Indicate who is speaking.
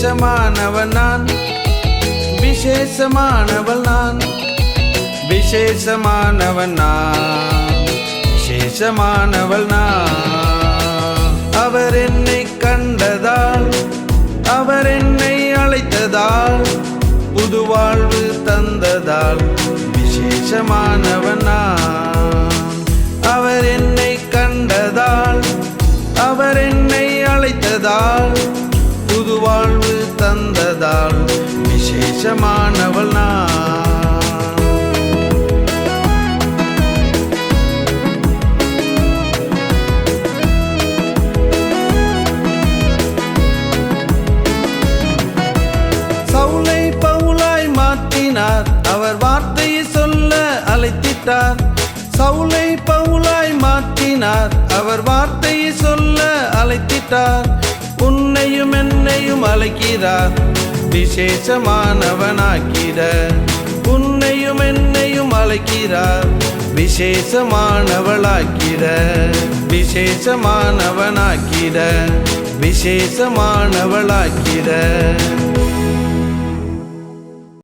Speaker 1: விசேஷமானவன் நான், விசேஷமானவள் நான், விசேஷமானவன் நான், விசேஷமானவள் நான். அவர் என்னை கண்டதால், அவர் என்னை அழைத்ததால், புது வாழ்வு தந்ததால் விசேஷமானவன் நான். அவர் என்னை கண்டதால், அவர் என்னை அழைத்ததால், புது வாழ்வு தந்ததால் விசேஷமானவள் நான். சவுலை பவுலாய் மாற்றினார், அவர் வார்த்தையை சொல்ல அழைத்திட்டார். சவுலை பவுலாய் மாற்றினார், அவர் வார்த்தையை சொல்ல அழைத்திட்டார். உன்னையும் என்னையும் அழைக்கிறார், விசேஷமானவனாக்கிட. உன்னையும் என்னையும் அழைக்கிறார், விசேஷமானவளாக்கிட, விசேஷமானவனாக்கிட, விசேஷமானவளாக்கிட.